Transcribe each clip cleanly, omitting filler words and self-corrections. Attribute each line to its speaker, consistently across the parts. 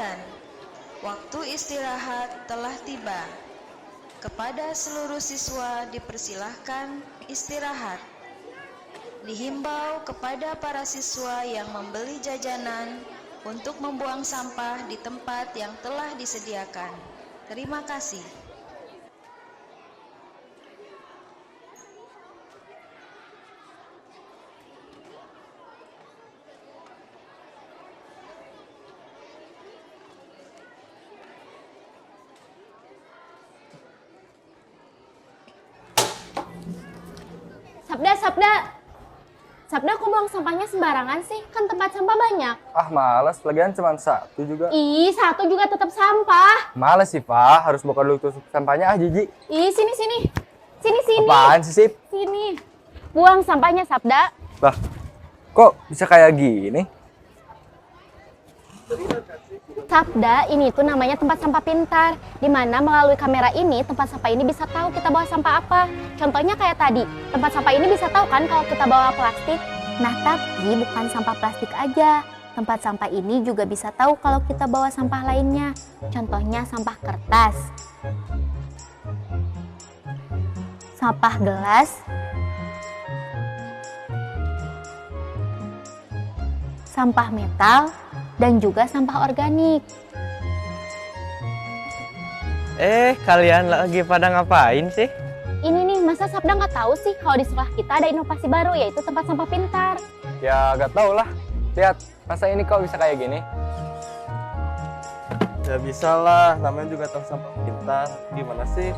Speaker 1: sekalian, waktu istirahat telah tiba. Kepada seluruh siswa dipersilahkan istirahat. Dihimbau kepada para siswa yang membeli jajanan untuk membuang sampah di tempat yang telah disediakan. Terima kasih.
Speaker 2: Sabda, kok buang sampahnya sembarangan sih? Kan tempat sampah banyak.
Speaker 3: Ah males, lagian cuma satu juga.
Speaker 2: Ih, satu juga tetap sampah.
Speaker 3: Males sih Pak, harus buka dulu tusuk sampahnya jijik.
Speaker 2: Ih, sini.
Speaker 3: Apaan sih Sip?
Speaker 2: Sini. Buang sampahnya, Sabda.
Speaker 3: Lah, kok bisa kayak gini?
Speaker 2: Sabda, ini tuh namanya tempat sampah pintar. Di mana melalui kamera ini, tempat sampah ini bisa tahu kita bawa sampah apa. Contohnya kayak tadi, tempat sampah ini bisa tahu kan kalau kita bawa plastik. Nah, tapi bukan sampah plastik aja. Tempat sampah ini juga bisa tahu kalau kita bawa sampah lainnya. Contohnya sampah kertas, sampah gelas, sampah metal, dan juga sampah organik.
Speaker 4: Kalian lagi pada ngapain sih?
Speaker 2: Ini nih, masa Sabda nggak tahu sih kalau di sekolah kita ada inovasi baru yaitu tempat sampah pintar.
Speaker 3: Ya gak tau lah. Lihat, masa ini kok bisa kayak gini?
Speaker 4: Ya bisa lah, namanya juga tong sampah pintar. Gimana sih?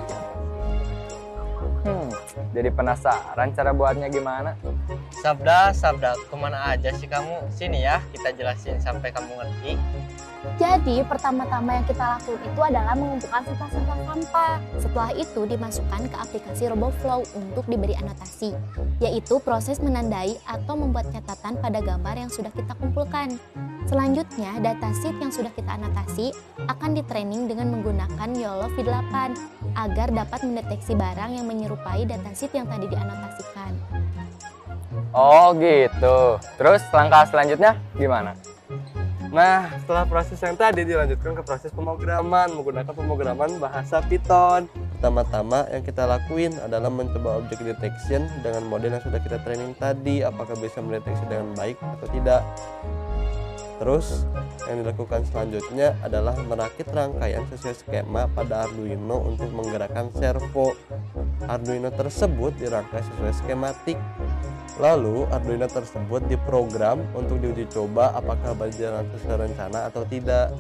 Speaker 3: Jadi penasaran cara buatnya gimana?
Speaker 4: Sabda, kemana aja sih kamu? Sini ya, kita jelasin sampai kamu ngerti.
Speaker 2: Jadi pertama-tama yang kita lakukan itu adalah mengumpulkan sampah. Setelah itu dimasukkan ke aplikasi RoboFlow untuk diberi anotasi, yaitu proses menandai atau membuat catatan pada gambar yang sudah kita kumpulkan. Selanjutnya, datasheet yang sudah kita anotasi akan ditraining dengan menggunakan YOLO V8 agar dapat mendeteksi barang yang menyerupai datasheet yang tadi dianotasikan.
Speaker 3: Oh gitu. Terus langkah selanjutnya gimana?
Speaker 4: Nah, setelah proses yang tadi dilanjutkan ke proses pemrograman menggunakan pemrograman bahasa Python. Pertama-tama yang kita lakuin adalah mencoba object detection dengan model yang sudah kita training tadi, apakah bisa mendeteksi dengan baik atau tidak. Terus yang dilakukan selanjutnya adalah merakit rangkaian sesuai skema pada Arduino untuk menggerakkan servo. Arduino tersebut dirangkai sesuai skematik. Lalu Arduino tersebut diprogram untuk diuji coba apakah berjalan sesuai rencana atau tidak.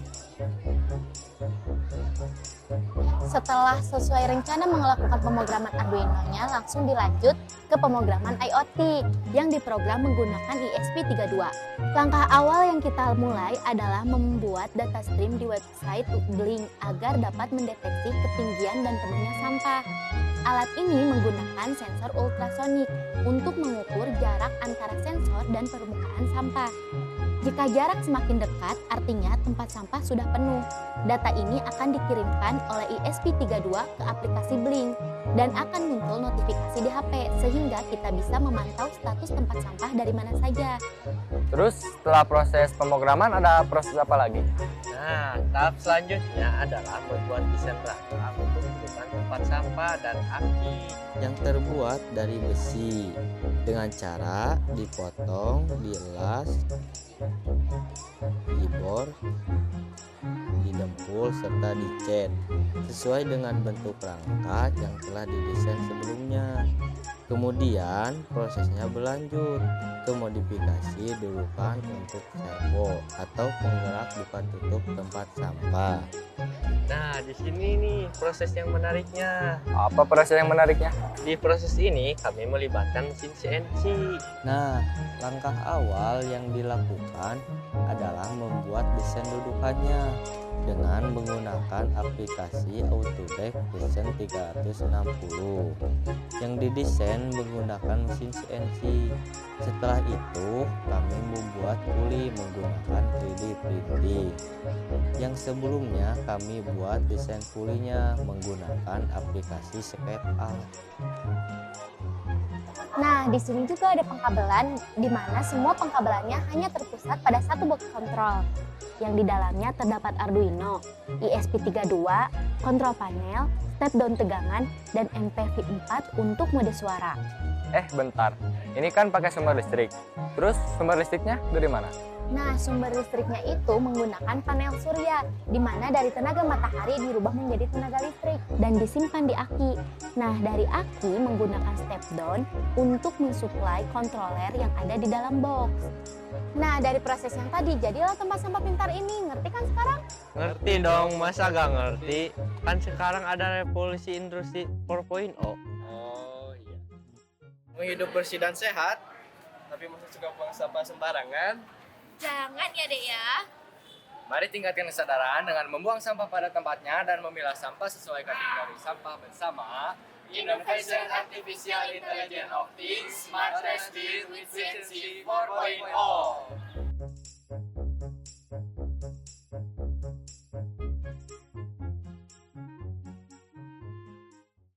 Speaker 2: Setelah sesuai rencana melakukan pemrograman Arduino-nya, langsung dilanjut ke pemrograman IoT yang diprogram menggunakan ESP32. Langkah awal yang kita mulai adalah membuat data stream di website Blink agar dapat mendeteksi ketinggian dan penuhnya sampah. Alat ini menggunakan sensor ultrasonik untuk mengukur jarak antara sensor dan permukaan sampah. Jika jarak semakin dekat, artinya tempat sampah sudah penuh. Data ini akan dikirimkan oleh ESP32 ke aplikasi Blink dan akan muncul notifikasi di HP sehingga kita bisa memantau status tempat sampah dari mana saja.
Speaker 3: Terus setelah proses pemrograman ada proses apa lagi?
Speaker 4: Nah, tahap selanjutnya adalah membuat desain rangka untuk menentukan tempat sampah dan aki
Speaker 5: yang terbuat dari besi dengan cara dipotong, dielas, dibor, didempul serta dicat sesuai dengan bentuk rangka yang telah didesain sebelumnya. Kemudian prosesnya berlanjut ke modifikasi dudukan untuk servo atau penggerak buka tutup tempat sampah.
Speaker 4: Nah, di sini nih proses yang menariknya.
Speaker 3: Apa proses yang menariknya?
Speaker 4: Di proses ini kami melibatkan mesin CNC.
Speaker 5: Nah, langkah awal yang dilakukan adalah membuat desain dudukannya dengan menggunakan aplikasi Autodesk Fusion 360 yang didesain menggunakan mesin CNC. Setelah itu, kami membuat puli menggunakan 3D printing. Yang sebelumnya kami buat desain pulinya menggunakan aplikasi SketchUp.
Speaker 2: Nah, di sini juga ada pengkabelan di mana semua pengkabelannya hanya terpusat pada satu box kontrol. Yang di dalamnya terdapat Arduino, ESP32, kontrol panel, step down tegangan, dan MPV4 untuk mode suara.
Speaker 3: Bentar. Ini kan pakai sumber listrik. Terus sumber listriknya dari mana?
Speaker 2: Nah, sumber listriknya itu menggunakan panel surya, di mana dari tenaga matahari dirubah menjadi tenaga listrik dan disimpan di aki. Nah, dari aki menggunakan step down untuk mensuplai kontroler yang ada di dalam box. Nah, dari proses yang tadi, jadilah tempat sampah pintar ini. Ngerti kan sekarang?
Speaker 6: Ngerti dong, masa gak ngerti? Kan sekarang ada revolusi industri 4.0.
Speaker 4: Oh iya. Mau hidup bersih dan sehat, tapi masih suka buang sampah sembarangan.
Speaker 2: Jangan ya, Dek ya.
Speaker 3: Mari tingkatkan kesadaran dengan membuang sampah pada tempatnya dan memilah sampah sesuai kategori sampah bersama
Speaker 7: Innovation Artificial Intelligence of Things Smart Speed with CNC 4.0.